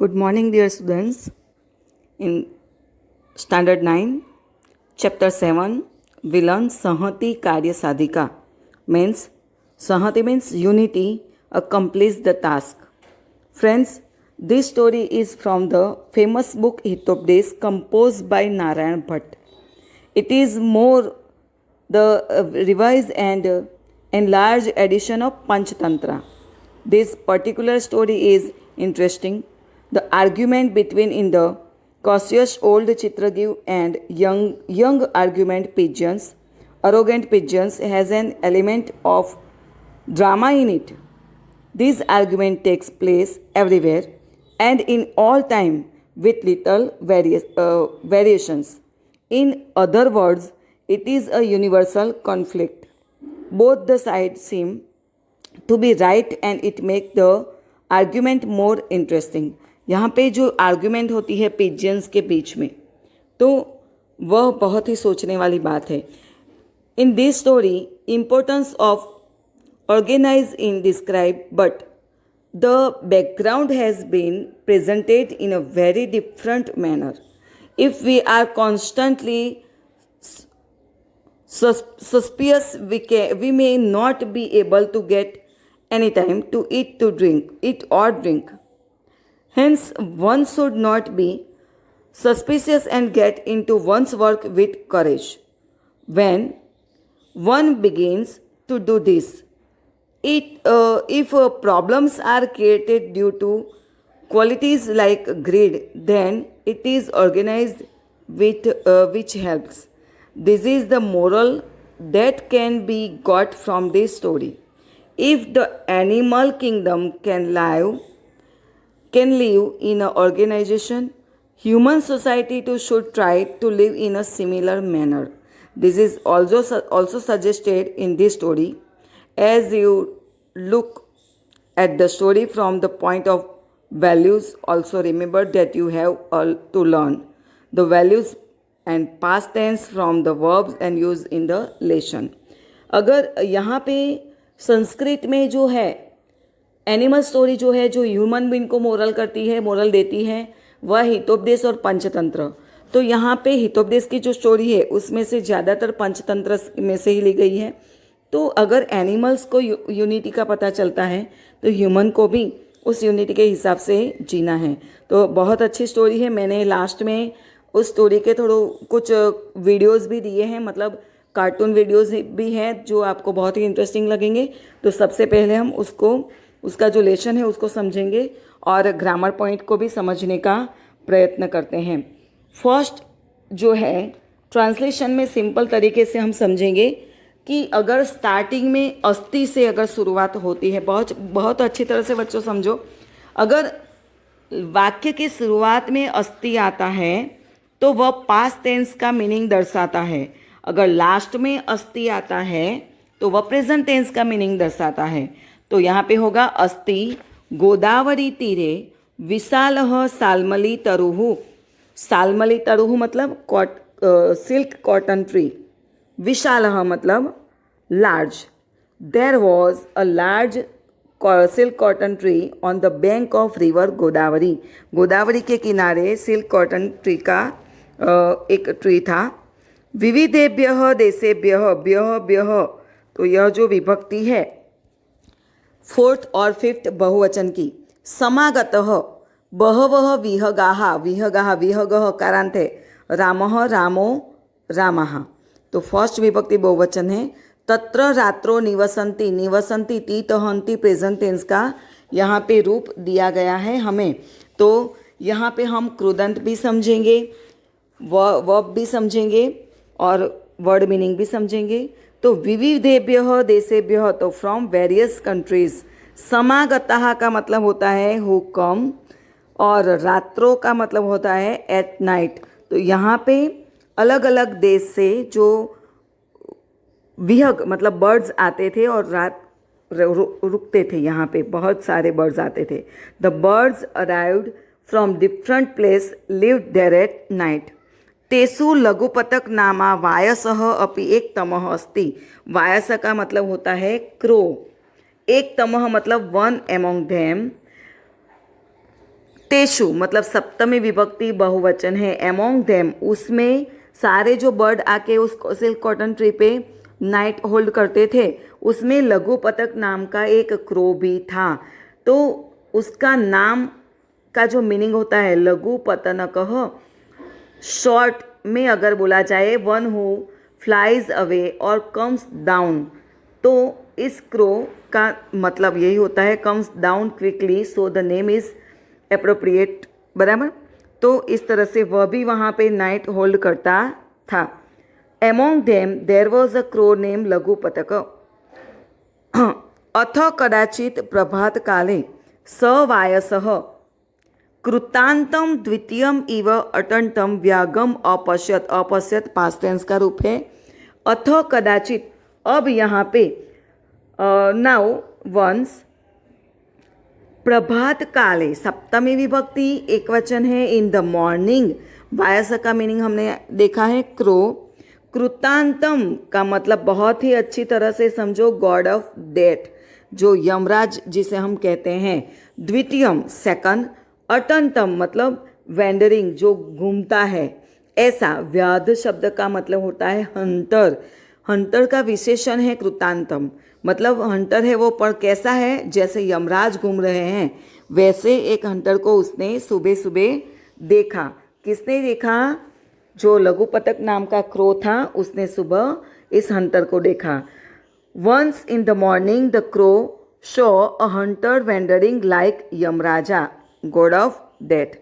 Good morning, dear students. In Standard 9, Chapter 7, we learn Sahati Karya Sadhika. Means, Sahati means unity, accomplish the task. Friends, this story is from the famous book Hitopdes composed by Narayan Bhatt. It is more the revised and enlarged edition of Panchatantra. This particular story is interesting. The argument between in the cautious old Chitragiv and young argument pigeons, arrogant pigeons, has an element of drama in it. This argument takes place everywhere and in all time with little variations. In other words, it is a universal conflict. Both the sides seem to be right and it makes the argument more interesting. यहाँ पे जो argument होती है पिजियंस के बीच में, तो वह बहुत ही सोचने वाली बात है. In this story importance of organize in describe but the background has been presented in a very different manner. If we are constantly suspicious, we may not be able to get any time to eat or drink. Hence, one should not be suspicious and get into one's work with courage. When one begins to do this, if problems are created due to qualities like greed, then it is organized with which helps. This is the moral that can be got from this story. If the animal kingdom can live in an organization, human society too should try to live in a similar manner. This is also suggested in this story. As you look at the story from the point of values, also remember that you have to learn the values and past tense from the verbs and use in the lesson. अगर यहाँ पे संस्कृत में जो है animal story जो है जो human being को मोरल देती है वह हितोपदेश और पंचतंत्र. तो यहाँ पे हितोपदेश की जो स्टोरी है उसमें से ज़्यादातर पंचतंत्र में से ही ली गई है. तो अगर एनिमल्स को यूनिटी का पता चलता है तो ह्यूमन को भी उस यूनिटी के हिसाब से जीना है. तो बहुत अच्छी स्टोरी है. मैंने लास्ट में उस स्टोरी के कुछ वीडियोस भी दिए हैं, मतलब कार्टून वीडियोस भी हैं जो आपको बहुत ही इंटरेस्टिंग लगेंगे. तो सबसे पहले हम उसका जो लेसन है उसको समझेंगे और ग्रामर पॉइंट को भी समझने का प्रयत्न करते हैं. फर्स्ट जो है ट्रांसलेशन में सिंपल तरीके से हम समझेंगे कि अगर स्टार्टिंग में अस्थि से अगर शुरुआत होती है, बहुत अच्छी तरह से बच्चों समझो, अगर वाक्य की शुरुआत में अस्थि आता है तो वह पास्ट टेंस का मीनिंग दर्शाता है. अगर लास्ट में अस्थि आता है तो वह प्रेजेंट टेंस का मीनिंग दर्शाता है. तो यहाँ पे होगा अस्ति गोदावरी तीरे विशालः साल्मली तरुः. साल्मली तरुः मतलब सिल्क कॉटन ट्री. विशालः मतलब large. There was a large silk cotton tree on the bank of river Godavari. Godavari के किनारे सिल्क कॉटन ट्री का एक ट्री था. विविधेभ्यः देशेभ्यः ब्यः. तो यह जो विभक्ति है फोर्थ और फिफ्थ बहुवचन की. समागतः बहवः विहगः कारांत है. रामः रामो रामः. तो फर्स्ट विभक्ति बहुवचन है. तत्र रात्रो निवसन्ति तीतहन्ति प्रेजेंट टेंस का यहाँ पे रूप दिया गया है हमें. तो यहाँ पे हम कृदंत भी समझेंगे, वर्ब भी समझेंगे और वर्ड मीनिंग भी समझेंगे. तो विविधेभ्यः देशेभ्यः, तो फ्रॉम वेरियस कंट्रीज. समागतः का मतलब होता है हु कम और रात्रो का मतलब होता है एट नाइट. तो यहाँ पे अलग अलग देश से जो विहग मतलब बर्ड्स आते थे और रात रुकते थे. यहाँ पे बहुत सारे बर्ड्स आते थे. The birds arrived from different place lived there at night. तेसु लघुपतक नामा वायसः अपि एक तमः अस्ति. वायस का मतलब होता है क्रो. एक तमः मतलब वन एमोंग देम. तेषु मतलब सप्तमी विभक्ति बहुवचन है। एमोंग देम उसमें सारे जो बर्ड आके उस सिल्क कॉटन ट्री पे नाइट होल्ड करते थे, उसमें लघुपतक नाम का एक क्रो भी था। तो उसका नाम का जो मीनिंग होता है लघुपतनकः, शॉर्ट में अगर बोला जाए वन हु फ्लाइज अवे और कम्स डाउन, तो इस क्रो का मतलब यही होता है comes down quickly, so the name is appropriate, बराबर। तो इस तरह से वह भी वहाँ पे नाइट होल्ड करता था। Among them there was a crow name Laghupatak. अथ कदाचित प्रभात काले स वायसः कृतांतम द्वितीयम इव अटंतम व्यागम अपश्यत। अपश्यत पास्ट टेंस का रूप है। अथ कदाचित, अब यहाँ पे नाउ वंस, प्रभात काले सप्तमी विभक्ति एक वचन है। इन द मॉर्निंग, वायस का मीनिंग हमने देखा है क्रो। कृतांतम का मतलब बहुत ही अच्छी तरह से समझो गॉड ऑफ डेथ, जो यमराज जिसे हम कहते हैं। द्वितीयम सेकंड, अटंतम मतलब वेंडरिंग जो घूमता है ऐसा। व्याध शब्द का मतलब होता है हंटर। हंटर का विशेषण है कृतांतम, मतलब हंटर है वो, पर कैसा है, जैसे यमराज घूम रहे हैं वैसे एक हंटर को उसने सुबह सुबह देखा। किसने देखा? जो लघुपतक नाम का क्रो था उसने सुबह इस हंटर को देखा। Once in the morning the crow show a hunter wandering like Yamaraja, god of death.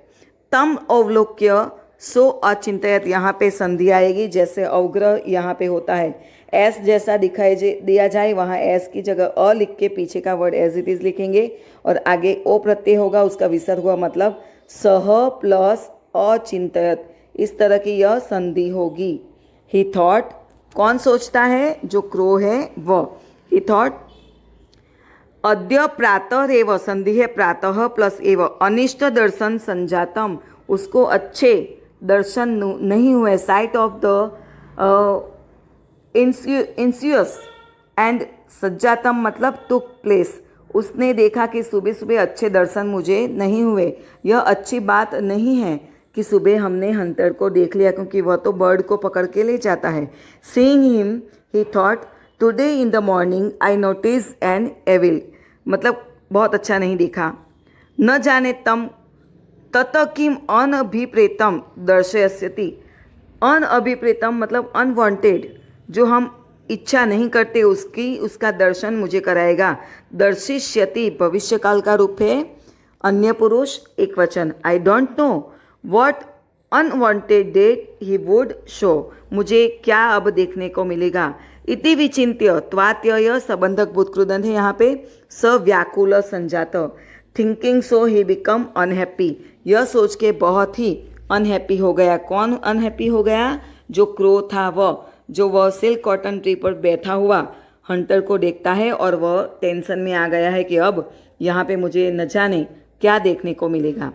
तम अवलोक्य सो अचिंतयत, यहाँ पे संधि आएगी, जैसे अवग्रह यहाँ पे होता है एस जैसा दिखाई दिया जाए, वहाँ एस की जगह अ लिख के पीछे का वर्ड एज इट इज लिखेंगे और आगे ओ प्रत्यय होगा, उसका विसर्ग हुआ मतलब सह प्लस अचिंतयत, इस तरह की यह संधि होगी। ही थॉट, कौन सोचता है? जो क्रो है वह। ही थॉट अद्य प्रातः एव, संधि है प्रातः प्लस एव, अनिष्ट दर्शन संजातम, उसको अच्छे दर्शन नहीं हुए, साइट ऑफ द इंसियस एंड सज्जातम मतलब टुक प्लेस, उसने देखा कि सुबह सुबह अच्छे दर्शन मुझे नहीं हुए। यह अच्छी बात नहीं है कि सुबह हमने हंटर को देख लिया, क्योंकि वह तो बर्ड को पकड़ के ले जाता है। Seeing him he thought today in the morning I notice an evil, मतलब बहुत अच्छा नहीं देखा। न जाने तम तत किम अनभिप्रेतम दर्शयस्यति। अनअभिप्रेतम मतलब अनवांटेड, जो हम इच्छा नहीं करते उसका दर्शन मुझे कराएगा। दर्शिष्यति भविष्य काल का रूप है, अन्य पुरुष एक वचन। I don't know what unwanted date he would show, मुझे क्या अब देखने को मिलेगा। इति विचिंत्य, त्वात्यय संबंधक भूतकृदंत है यहाँ पे, सव्याकुल संजात। Thinking so he become unhappy, यह सोच के बहुत ही अनहैप्पी हो गया। कौन अनहैप्पी हो गया? जो क्रो था वह, जो वह सिल्क कॉटन ट्री पर बैठा हुआ हंटर को देखता है और वह टेंशन में आ गया है कि अब यहाँ पे मुझे न जाने क्या देखने को मिलेगा।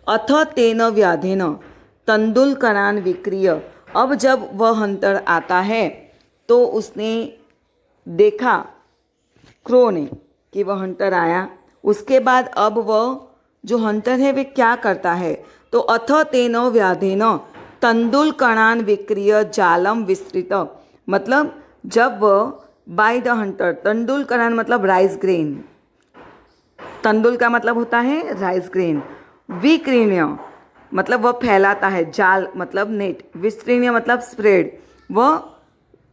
अथ तेन व्याधेन तंदुलकरान विक्रिय, अब जब वह हंटर आता है तो उसने देखा क्रो ने कि वह हंटर आया, उसके बाद अब वह जो हंटर है वे क्या करता है? तो अथ तेन व्याधेन तंदुल कणान विक्रिय जालम विस्तृत, मतलब जब वह बाय द हंटर, तंदुल कणान मतलब राइस ग्रेन, तंदुल का मतलब होता है राइस ग्रेन। विक्रीण्य मतलब वह फैलाता है, जाल मतलब नेट, विस्तृण्य मतलब स्प्रेड, वह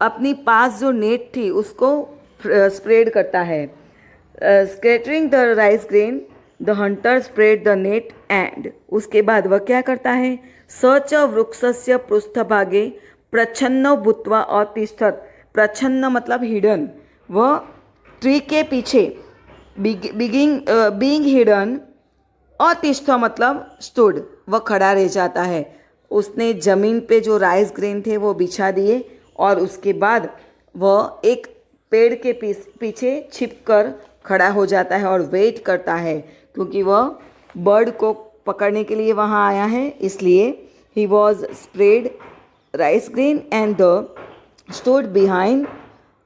अपनी पास जो नेट थी उसको स्प्रेड करता है। Scattering the rice grain the Hunter spread the net and, उसके बाद वह क्या करता है? सच वृक्षस्य पृष्ठभागे प्रच्छन्न भूत्वा अतिष्ठत, प्रच्छन्न मतलब हिडन, वह ट्री के पीछे बीइंग हिडन, अतिष्ठ मतलब स्टूड, वह खड़ा रह जाता है। उसने जमीन पे जो राइस ग्रेन थे वो बिछा दिए और उसके बाद वह एक पेड़ के पीछे छिपकर खड़ा हो जाता है और वेट करता है, क्योंकि वह बर्ड को पकड़ने के लिए वहाँ आया है, इसलिए he was spread rice grain and the stood behind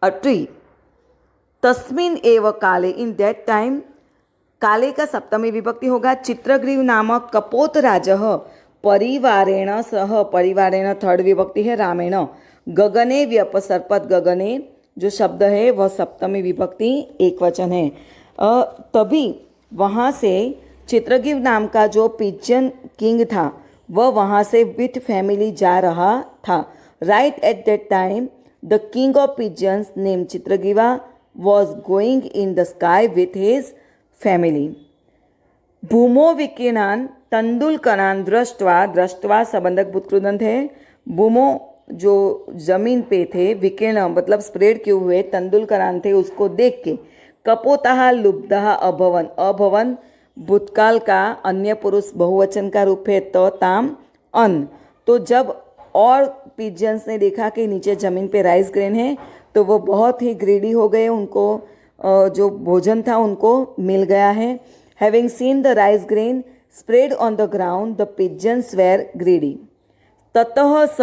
a tree. तस्मिन एव काले, इन दैट टाइम काले का सप्तमी विभक्ति होगा। चित्रग्रीव नामक कपोत राजः परिवारेण सह, परिवारेण थर्ड विभक्ति है रामेण। गगने व्यपसर्पत, गगने जो शब्द है वह सप्तमी विभक्ति एक वचन है। तभी वहाँ से चित्रग्रीव नाम का जो पिजन किंग था वह वहाँ से विथ फैमिली जा रहा था। Right at that time the king of pigeons name Chitragriva was going in the sky with his family. भूमो विकीर्णान तंदुलकणान दृष्टवा, दृष्टवा संबंधक भूतकृदंत है। भूमो जो जमीन पे थे, विकीर्ण मतलब स्प्रेड किए हुए, तंदुलकणान थे उसको देख के, कपोताहा लुब्धः अभवन, अभवन भूतकाल का अन्य पुरुष बहुवचन का रूप है, तो ताम अन। तो जब और पिजन्स ने देखा कि नीचे ज़मीन पे राइस ग्रेन है तो वो बहुत ही ग्रीडी हो गए, उनको जो भोजन था उनको मिल गया है। Having seen the rice grain spread on the ground the pigeons were greedy. ततः स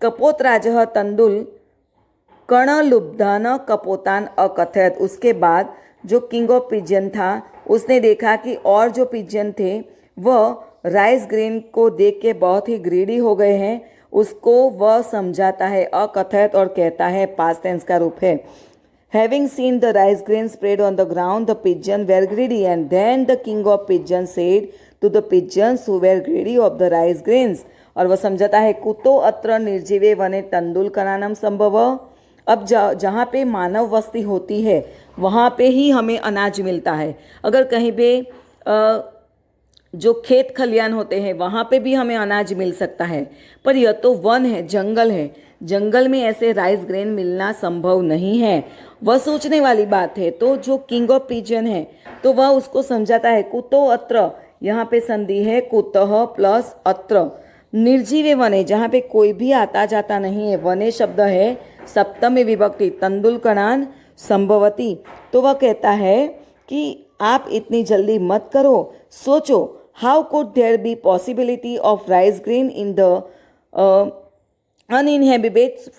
कपोतराजः तंदुल कर्णलुब्धान कपोतान अकथयत। उसके बाद जो किंग ऑफ पिजन था उसने देखा कि और जो पिजन थे वह राइस ग्रेन को देख के बहुत ही ग्रीडी हो गए हैं, उसको वह समझाता है अकथयत और कहता है, पास्ट टेंस का रूप है। Having seen the rice grain spread on the ground the pigeon were greedy and then the king of pigeon said to the pigeons who were greedy of the rice grains. और वह समझाता है, कुतो अत्र निर्जीवे वने तंदुल कनानम संभव। अब जहाँ पे मानव बस्ती होती है वहाँ पे ही हमें अनाज मिलता है। अगर कहीं पे जो खेत खलियान होते हैं वहाँ पे भी हमें अनाज मिल सकता है, पर यह तो वन है, जंगल है, जंगल में ऐसे राइस ग्रेन मिलना संभव नहीं है। वह सोचने वाली बात है। तो जो किंग ऑफ पिजन है तो वह उसको समझाता है, कुतो अत्र, यहाँ पे संधि है कुतः प्लस अत्र। निर्जीवे वने, जहाँ पे कोई भी आता जाता नहीं है, वने शब्द है सप्तमी विभक्ति, तंदुलकणान संभवती। तो वह कहता है कि आप इतनी जल्दी मत करो, सोचो, how could there be possibility of rice grain in the uninhabited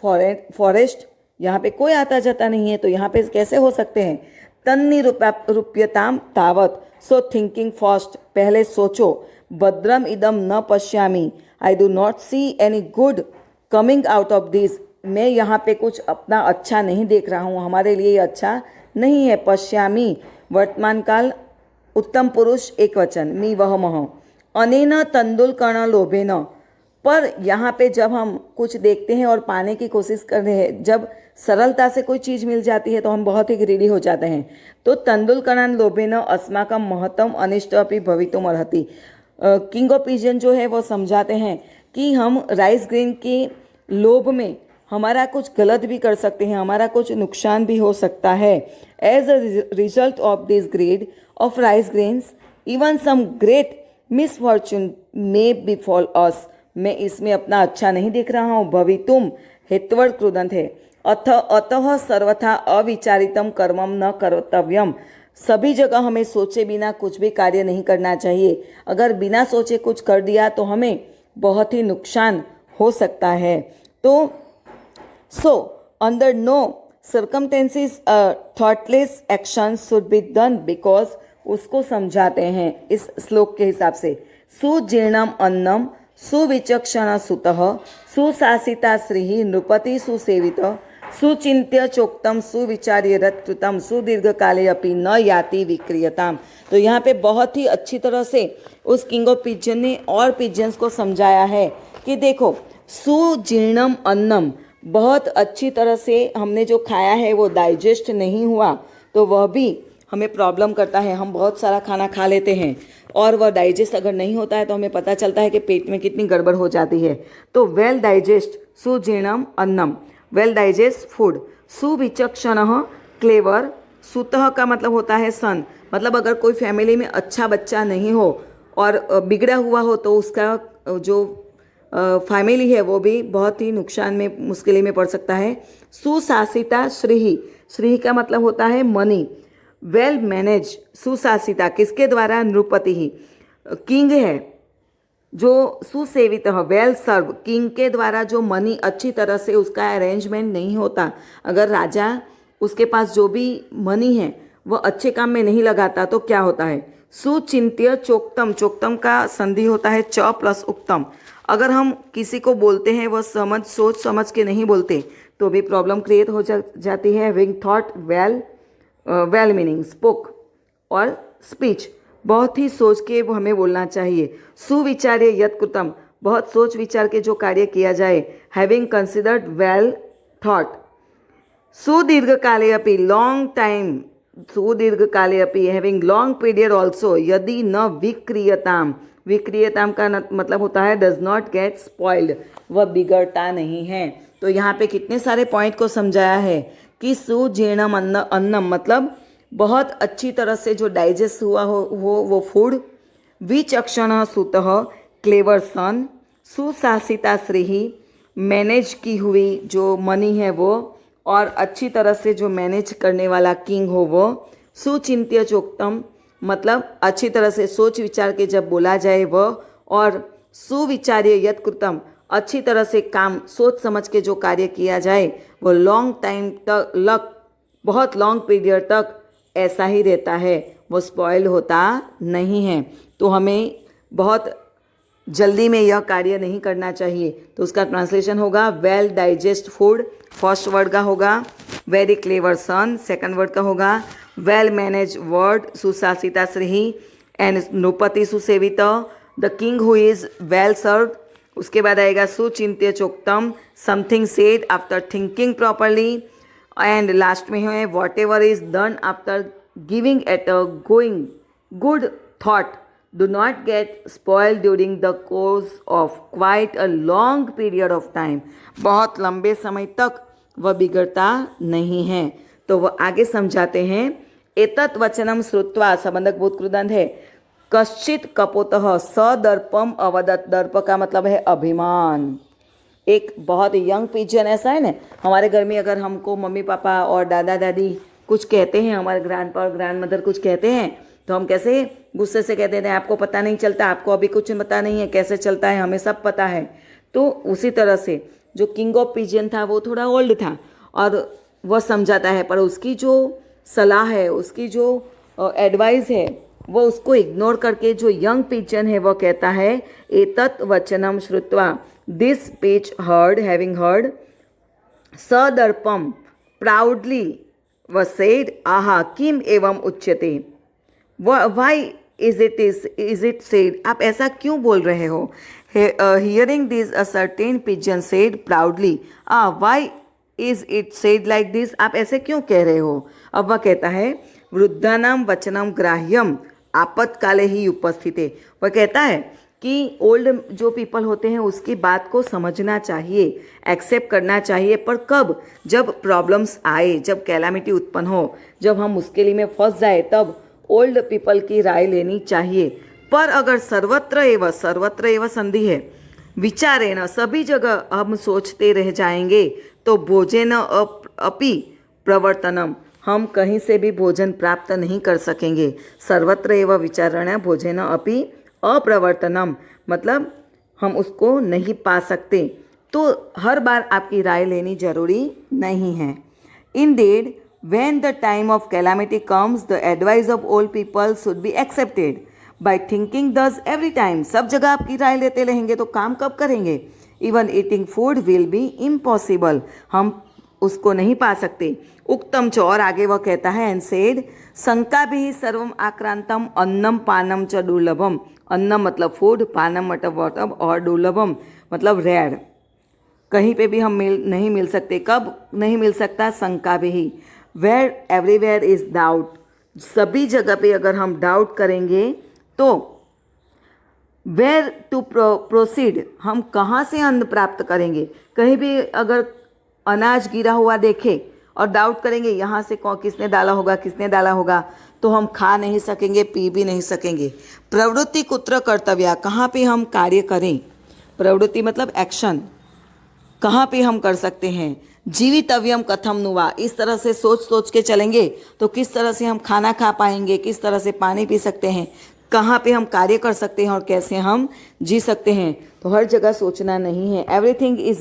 forest. यहाँ पे कोई आता जाता नहीं है तो यहाँ पे कैसे हो सकते हैं। तन्निरूप्यताम तावत, सो थिंकिंग फास्ट, पहले सोचो। भद्रम इदम न पश्यामि, I do not see any good coming out of this. मैं यहाँ पे कुछ अपना अच्छा नहीं देख रहा हूँ, हमारे लिए ये अच्छा नहीं है। पश्यामि वर्तमान काल उत्तम पुरुष एक वचन, मी वह मह। अनेन तंदुल कर्ण लोभेन, पर यहाँ पे जब हम कुछ देखते हैं और पाने की कोशिश कर रहे हैं, जब सरलता से कोई चीज़ मिल जाती है तो हम बहुत ही ग्रीडी हो जाते हैं। तो तंदुल कणान लोभेन अस्माकं महत्तम अनिष्ट अपि भवितुम अर्हति। किंग ऑफ पिजन जो है वो समझाते हैं कि हम राइस ग्रेन के लोभ में हमारा कुछ गलत भी कर सकते हैं, हमारा कुछ नुकसान भी हो सकता है। As a result of this greed of rice grains even some great misfortune may befall us. मैं इसमें अपना अच्छा नहीं देख रहा हूँ। भवितुम हेतुवर्ड कृदंत है। अतः सर्वथा अविचारितम कर्मम न कर्तव्यम। सभी जगह हमें सोचे बिना कुछ भी कार्य नहीं करना चाहिए। अगर बिना सोचे कुछ कर दिया तो हमें बहुत ही नुकसान हो सकता है। तो under no circumstances thoughtless action should be done, because उसको समझाते हैं इस श्लोक के हिसाब से। सुजीर्णम अन्नम सुविचक्षण सुतः सुशासिता श्री नृपति सुसेवित सुचिंत्य चोक्तम सुविचार्य रत्कृतम सुदीर्घकाले अपि न याति विक्रियताम। तो यहाँ पे बहुत ही अच्छी तरह से उस किंग ऑफ पिजन ने और पिजन्स को समझाया है कि देखो, सुजीर्णम अन्नम, बहुत अच्छी तरह से हमने जो खाया है वो डाइजेस्ट नहीं हुआ तो वह भी हमें प्रॉब्लम करता है। हम बहुत सारा खाना खा लेते हैं और वह डाइजेस्ट अगर नहीं होता है तो हमें पता चलता है कि पेट में कितनी गड़बड़ हो जाती है। तो वेल डाइजेस्ट, सुजीर्णम अन्नम, वेल डाइजेस्ट फूड। सुविचक्षण क्लेवर, सुतः का मतलब होता है सन, मतलब अगर कोई फैमिली में अच्छा बच्चा नहीं हो और बिगड़ा हुआ हो तो उसका जो फैमिली है वो भी बहुत ही नुकसान में, मुश्किल में पड़ सकता है। सुशासिता श्री, श्री का मतलब होता है मनी। वेल मैनेज, सुशासिता किसके द्वारा, नृपति ही, किंग है जो सुसेवित, वेल सर्व, किंग के द्वारा जो मनी अच्छी तरह से उसका अरेंजमेंट नहीं होता। अगर राजा, उसके पास जो भी मनी है वह अच्छे काम में नहीं लगाता तो क्या होता है? सुचिंत्य चोक्तम, चोक्तम का संधि होता है च प्लस उक्तम। अगर हम किसी को बोलते हैं वह सोच समझ के नहीं बोलते तो भी प्रॉब्लम क्रिएट हो जाती है। Having thought well meaning spoke और स्पीच, बहुत ही सोच के वो हमें बोलना चाहिए। सुविचार्य यत् कृतम, बहुत सोच विचार के जो कार्य किया जाए। Having considered well thought. सुदीर्घकाले अपि, लॉन्ग टाइम, सुदीर्घकाले अपि, हैविंग लॉन्ग पीरियड ऑल्सो, यदि न विक्रियताम, विक्रियताम का मतलब होता है डज नॉट गेट स्पॉइल्ड, वह बिगड़ता नहीं है। तो यहाँ पे कितने सारे पॉइंट को समझाया है कि सुजीर्णम अन्नम मतलब बहुत अच्छी तरह से जो डाइजेस्ट हुआ हो वो फूड। विचक्षण सुतः क्लेवर सन, सुशासिता श्री, मैनेज की हुई जो मनी है वो, और अच्छी तरह से जो मैनेज करने वाला किंग हो वो। सुचिंत्य चोक्तम मतलब अच्छी तरह से सोच विचार के जब बोला जाए वह। और सुविचार्य यत् कृतम, अच्छी तरह से काम सोच समझ के जो कार्य किया जाए वो लॉन्ग टाइम तक बहुत लॉन्ग पीरियड तक ऐसा ही रहता है, वो स्पॉइल होता नहीं है। तो हमें बहुत जल्दी में यह कार्य नहीं करना चाहिए। तो उसका ट्रांसलेशन होगा well digest food, first word का होगा। Very clever son, second word का होगा। वेल मैनेज वर्ड, सुशासिता श्री एंड नृपति सुसेवित, the king who is well served. उसके बाद आएगा सुचिंत्य चोक्तम, something said after thinking properly. And last में है whatever is done after giving at a going good thought do not get spoil during the course of quite a long period of time, बहुत लंबे समय तक वह बिगड़ता नहीं है। तो वह आगे समझाते हैं एतत् वचनम श्रुत्वा, संबंधक बोध कृदंत है, कश्चित कपोतः सदर्पम अवदत्, दर्प का मतलब है अभिमान। एक बहुत यंग पिजन ऐसा है ना, हमारे घर में अगर हमको मम्मी पापा और दादा दादी कुछ कहते हैं, हमारे ग्रैंडपा और ग्रैंड मदर कुछ कहते हैं तो हम कैसे गुस्से से कहते हैं आपको पता नहीं चलता, आपको अभी कुछ पता नहीं है कैसे चलता है, हमें सब पता है। तो उसी तरह से जो किंग ऑफ पिजन था वो थोड़ा ओल्ड था और वह समझाता है, पर उसकी जो सलाह है, उसकी जो एडवाइस है वो उसको इग्नोर करके जो यंग पिजन है वो कहता है एतत् वचनम श्रुत्वा, this speech heard, having heard, सदर्पम प्राउडली was said, aha किम एवं उच्यते, वाई इज इट सेड, आप ऐसा क्यों बोल रहे हो। Hearing this a certain pigeon said proudly, why is it said like this, आप ऐसे क्यों कह रहे हो। अब वह कहता है वृद्धानाम वचनम ग्राह्यम आपत्काले ही उपस्थिते, वह कहता है कि ओल्ड जो पीपल होते हैं उसकी बात को समझना चाहिए, एक्सेप्ट करना चाहिए, पर कब, जब प्रॉब्लम्स आए, जब कैलामिटी उत्पन्न हो, जब हम उसके लिए में फंस जाए तब ओल्ड पीपल की राय लेनी चाहिए। पर अगर सर्वत्र एवं संधि है, विचारेण सभी जगह हम सोचते रह जाएंगे तो भोजन अपि प्रवर्तनम, हम कहीं से भी भोजन प्राप्त नहीं कर सकेंगे। सर्वत्र एवं विचारेण भोजन अपि अप्रवर्तनम मतलब हम उसको नहीं पा सकते। तो हर बार आपकी राय लेनी जरूरी नहीं है। Indeed, when the time of calamity comes, the advice of old people should be accepted. By thinking thus every time, सब जगह आपकी राय लेते रहेंगे तो काम कब करेंगे। Even eating food will be impossible, हम उसको नहीं पा सकते। उक्तम च, और आगे वह कहता है एंड सेड, शंका भी सर्वम आक्रांतम अन्नम पानम च दुर्लभम, अन्नम मतलब फूड, पानम मतलब वाटर, और दुर्लभम मतलब रेयर, कहीं पे भी हम नहीं मिल सकते। कब नहीं मिल सकता, शंका भी। वेयर एवरीवेयर इज डाउट, सभी जगह पे अगर हम डाउट करेंगे तो वेयर टू प्रोसीड, हम कहाँ से अन्न प्राप्त करेंगे। कहीं भी अगर अनाज गिरा हुआ देखे और डाउट करेंगे यहाँ से किसने डाला होगा, तो हम खा नहीं सकेंगे, पी भी नहीं सकेंगे। प्रवृत्ति कुत्र कर्तव्या, कहाँ पे हम कार्य करें, प्रवृत्ति मतलब एक्शन, कहाँ पे हम कर सकते हैं। जीवितव्यम कथम नुवा, इस तरह से सोच के चलेंगे तो किस तरह से हम खाना खा पाएंगे, किस तरह से पानी पी सकते हैं, कहाँ पे हम कार्य कर सकते हैं और कैसे हम जी सकते हैं। तो हर जगह सोचना नहीं है। Everything is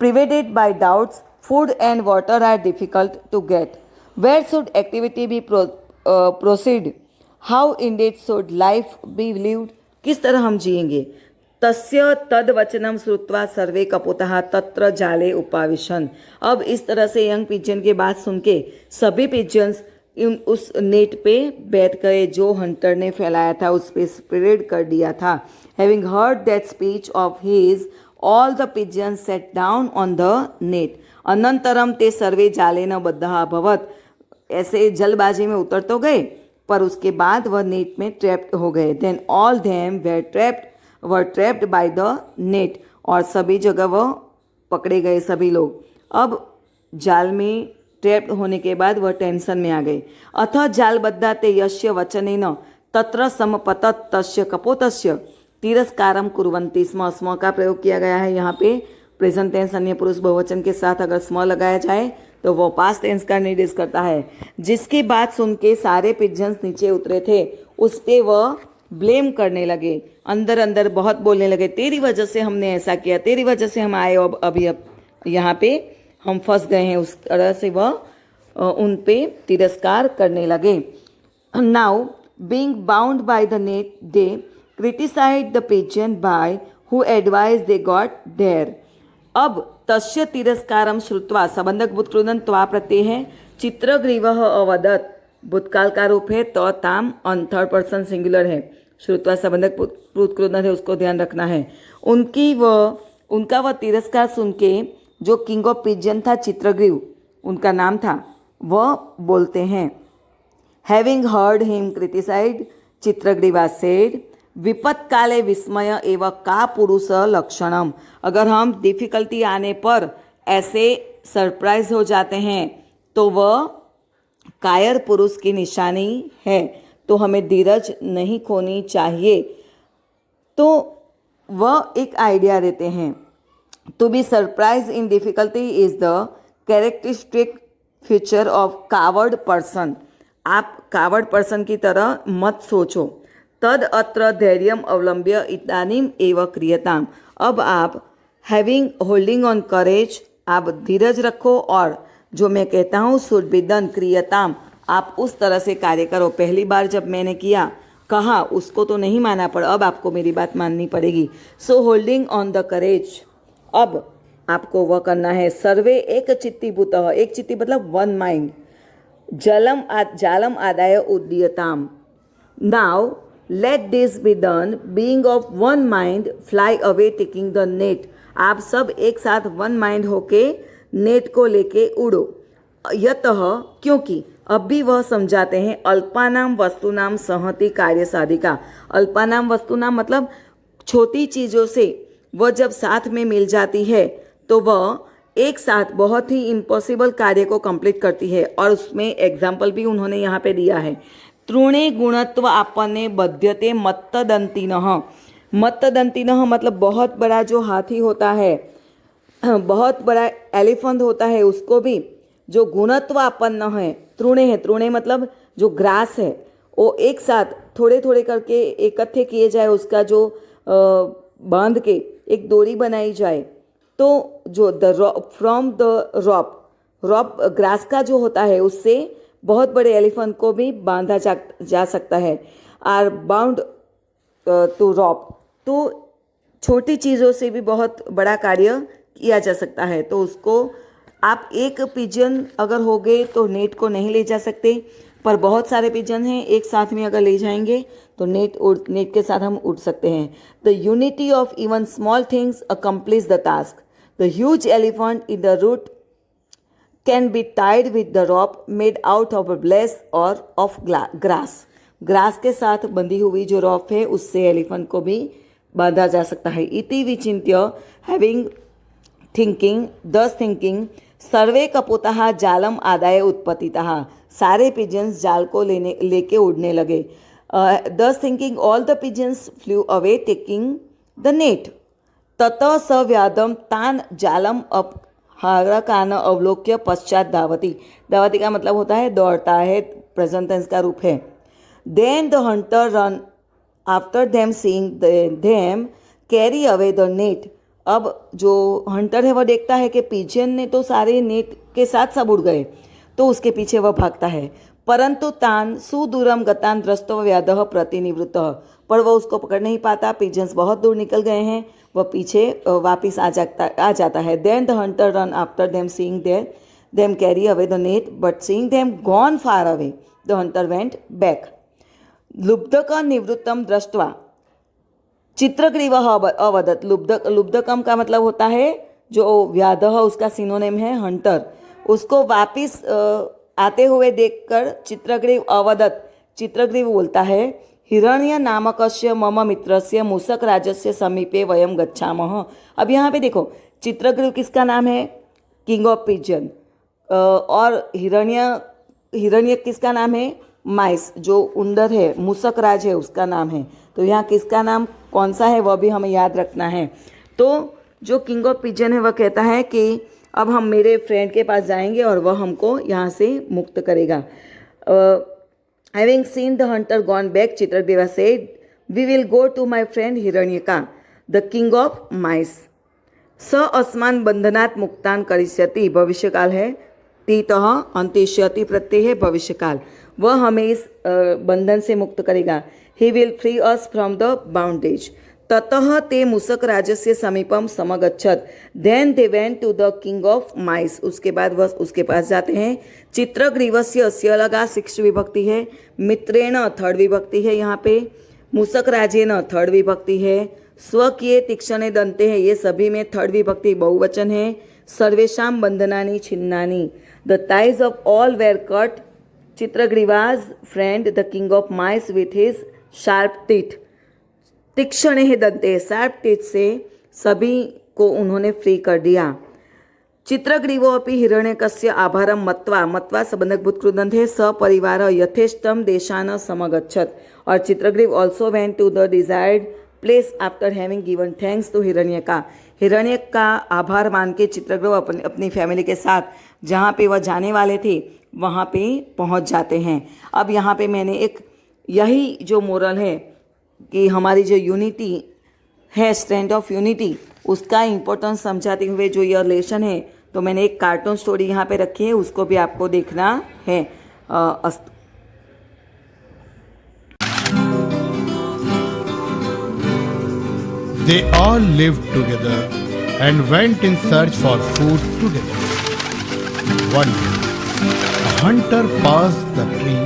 pervaded by doubts, food and water are difficult to get, where should activity be proceed, how indeed should life be lived, किस तरह हम जिएंगे। तस्य तद वचनम श्रुत्वा सर्वे कपोतः तत्र जाले उपाविशन। अब इस तरह से यंग पिजन की बात सुन के सभी पिजन्स उस नेट पे बैठ गए जो हंटर ने फैलाया था, उस पे स्प्रेड कर दिया था। Having heard that speech of his all the pigeons sat down on the net. अनंतरम ते सर्वे जालेन बद्धा अभवत। ऐसे जलबाजी में उतर तो गए पर उसके बाद वह नेट में ट्रैप्ड हो गए। Then all them were trapped by the net. और सभी जगह वह पकड़े गए सभी लोग। अब जाल में ट्रैप्ड होने के बाद वह टेंशन में आ गए। अथ जालबद्धा ते यस्य वचनेन तत्र समपतत तस्य कपोतस्य तिरस्कारम कुर्वन्ति स्म। स्म का प्रयोग किया गया है यहाँ पे प्रेजेंट टेंस अन्य पुरुष बहुवचन के साथ अगर स्म लगाया जाए तो वो पास्ट टेंस का निर्देश करता है। जिसकी बात सुन के सारे पिजन्स नीचे उतरे थे उस पे वह ब्लेम करने लगे, अंदर अंदर बहुत बोलने लगे, तेरी वजह से हमने ऐसा किया, तेरी वजह से हम आए अभी अब यहाँ पे हम फंस गए हैं। उस तरह से वह उन पे तिरस्कार करने लगे। Now being bound by the net they criticised the pigeon by who advise they got there. अब तस्य तिरस्कारम श्रुत्वा, संबंधक भूतकृदंत त्वा प्रत्यय है, चित्रग्रीवः अवदत् भूतकाल का रूप है, तो ताम ऑन थर्ड पर्सन सिंगुलर है, श्रुत्वा संबंधक भूतकृदंत है, उसको ध्यान रखना है। उनका वह तिरस्कार सुन के जो किंग ऑफ पिजन था चित्रग्रीव उनका नाम था, वह बोलते हैं having heard him criticised चित्रग्रीवा said विपत काले विस्मय एवं का पुरुष लक्षणम। अगर हम डिफिकल्टी आने पर ऐसे सरप्राइज हो जाते हैं तो वह कायर पुरुष की निशानी है, तो हमें धीरज नहीं खोनी चाहिए। तो वह एक आइडिया देते हैं, to be surprise in difficulty is the characteristic feature of coward person. आप कावर्ड पर्सन की तरह मत सोचो। तद अत्र धैर्यम अवलंब्य इदानीम एव क्रियताम। अब आप हैविंग होल्डिंग ऑन करेज, आप धीरज रखो और जो मैं कहता हूँ शुड बी डन क्रियताम, आप उस तरह से कार्य करो। पहली बार जब मैंने कहा उसको तो नहीं माना, पर अब आपको मेरी बात माननी पड़ेगी। सो होल्डिंग ऑन द करेज, अब आपको वह करना है। सर्वे एक चित्ती भूतः, एक चित्ती मतलब वन माइंड, जालम आदाय उद्यताम। Now let this be done being of one mind fly away taking the net. आप सब एक साथ वन माइंड होके नेट को लेके उड़ो। यतः क्योंकि अब भी वह समझाते हैं अल्पानाम वस्तुनाम सहति कार्य साधिका। अल्पानाम वस्तुनाम मतलब छोटी चीज़ों से वह जब साथ में मिल जाती है तो वह एक साथ बहुत ही इम्पॉसिबल कार्य को कंप्लीट करती है। और उसमें एग्जाम्पल भी उन्होंने यहाँ पे दिया है। तृणे गुणत्व आपने बध्यते मत्तदंतिनः। मत्तदंतिनः मतलब बहुत बड़ा जो हाथी होता है, बहुत बड़ा एलिफेंट होता है, उसको भी जो गुणत्व आपन्न है, तृणे मतलब जो ग्रास है, वो एक साथ थोड़े थोड़े करके इकट्ठे किए जाए, उसका जो बांध के एक डोरी बनाई जाए, तो जो फ्रॉम द रॉप ग्रास का जो होता है उससे बहुत बड़े एलिफेंट को भी बांधा जा सकता है। आर बाउंड टू रॉप, तो छोटी चीज़ों से भी बहुत बड़ा कार्य किया जा सकता है। तो उसको आप एक पिजन अगर हो गए तो नेट को नहीं ले जा सकते, पर बहुत सारे पिजन हैं एक साथ में अगर ले जाएंगे तो नेट के साथ हम उड़ सकते हैं। The unity of even small things accomplish the task. The huge elephant in the root can be tied with the rope made out of a blades और ऑफ ग्रास। ग्रास के साथ बंधी हुई जो रॉप है उससे एलिफेंट को भी बांधा जा सकता है। इति विचिन्त्य हैविंग थिंकिंग सर्वे कपोतः जालम आदाय उत्पतितः। सारे पिजन्स जाल को लेके उड़ने लगे। Thus thinking all the pigeons flew away taking the net. ततः स व्यादम तान जालम हारकान अवलोक्य पश्चात धावती। धावती का मतलब होता है दौड़ता है, प्रेजेंट टेंस का रूप है। Then the hunter run after them seeing them carry away the net. अब जो हंटर है वह देखता है कि पिजन ने तो सारे नेट के साथ सब उड़ गए, तो उसके पीछे वह भागता है। परंतु तान सुदूरम गतान दृष्टो व्याधः प्रतिनिवृत्तः, पर वह उसको पकड़ नहीं पाता। पिजन्स बहुत दूर निकल गए हैं, वह पीछे वापिस आ जाता है। Then the hunter run after them seeing them carry away the net, but seeing them gone far away the hunter went back. लुब्धक निवृत्तम दृष्ट्वा चित्रग्रीवः अवदत्। लुब्धकम का मतलब होता है जो व्याधः, उसका सिनोनिम है हंटर। उसको वापिस आते हुए देखकर चित्रग्रीव अवदत्, चित्रग्रीव बोलता है, हिरण्य नामकस्य मम मित्रस्य मूषक राजस्य समीपे वयम गच्छामः। अब यहाँ पे देखो, चित्रग्रीव किसका नाम है? King of pigeon. और हिरण्य किसका नाम है? माइस, जो उंदर है, मूषक राज है, उसका नाम है। तो यहाँ किसका नाम कौन सा है वह भी हमें याद रखना है। तो जो किंग ऑफ पिजन है वह कहता है कि अब हम मेरे फ्रेंड के पास जाएंगे और वह हमको यहाँ से मुक्त करेगा। Having seen the hunter gone back, Chitragriva said, we will go to my friend Hiranyaka the king of mice. स अस्मान बंधनात् मुक्तान करिष्यति, भविष्यकाल है। तीतः अंत्यष्यति प्रत्यय है भविष्यकाल, वह हमें इस बंधन से मुक्त करेगा। He will free us from the bondage. ततः ते मूषक राजस्य समीपम समगच्छत, then they went to the king of mice. उसके बाद वह उसके पास जाते हैं। चित्रग्रीवस्य अस्य लगा 6 विभक्ति है। मित्रेण 3rd विभक्ति है यहाँ पे। मूषक राजेन 3rd विभक्ति है। स्वकीय तीक्ष्णे दंते है, ये सभी में 3rd विभक्ति बहुवचन है। सर्वेषां बंधनानि छिन्नानि, the ties of all were cut. Chitragriva's friend the king of mice with his sharp teeth. तीक्ष्ण है दंते, शार्प टीथ से सभी को उन्होंने फ्री कर दिया। चित्रग्रीवो अपि हिरण्यकस्य आभारम मत्वा, मत्वा संबंधक भूतकृदंत है। सपरिवार यथेष्टम देशान समगच्छत, और Chitragriva also went to the desired place after having given thanks to Hiranyaka. Hiranyaka का आभार मान के चित्रग्रीव अपनी फैमिली के साथ जहाँ पे वह जाने वाले थे वहाँ पे पहुँच जाते हैं। अब यहाँ पे मैंने एक यही जो मोरल है कि हमारी जो यूनिटी है, स्ट्रेंथ ऑफ यूनिटी, उसका इम्पोर्टेंस समझाते हुए जो यह लेसन है, तो मैंने एक कार्टून स्टोरी यहाँ पे रखी है, उसको भी आपको देखना है। अस्तु। They all lived together and went in search for food together. One day, a hunter passed the tree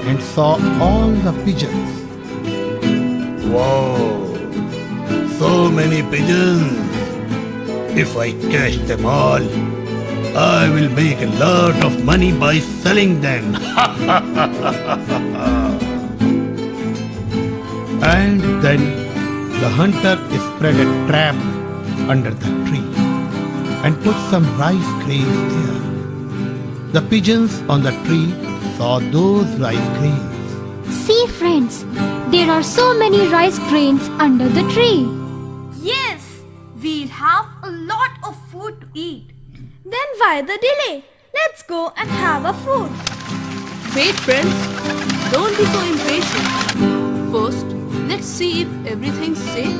and saw all the pigeons. Wow, so many pigeons. If I catch them all, I will make a lot of money by selling them. And then the hunter spread a trap under the tree and put some rice grains there. The pigeons on the tree saw those rice grains. See, friends, there are so many rice grains under the tree. Yes, we'll have a lot of food to eat. Then why the delay? Let's go and have a food. Wait, friends, don't be so impatient. First, let's see if everything's safe.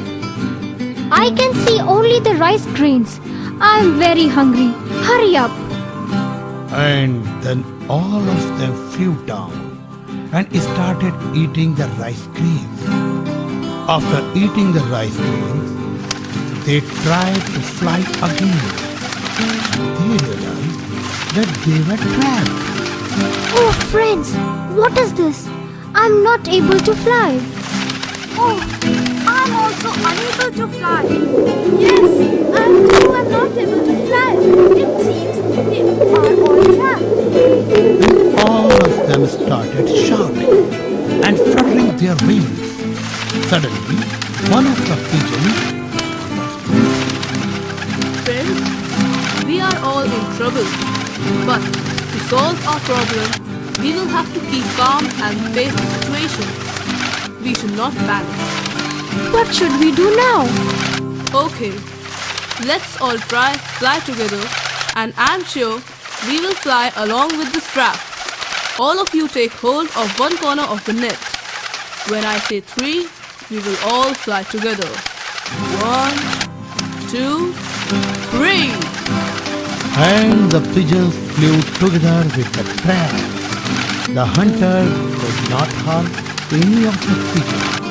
I can see only the rice grains. I'm very hungry. Hurry up. And then all of them flew down and started eating the rice grains. After eating the rice grains, they tried to fly again. They realized that they were trapped. Oh, friends, what is this? I'm not able to fly. Oh, I'm also unable to fly. Yes, I too am not able to fly. It seems we are all trapped. Then all of them started shouting and fluttering their wings. Suddenly, one of the pigeons, Friends, we are all in trouble. But to solve our problem, we will have to keep calm and face the situation. We should not panic. What should we do now? Okay, let's all try fly together, and I'm sure we will fly along with the strap. All of you take hold of one corner of the net. When I say 3, we will all fly together. 1, 2, 3. and the pigeons flew together with the trap. The hunter could not harm any of the pigeons.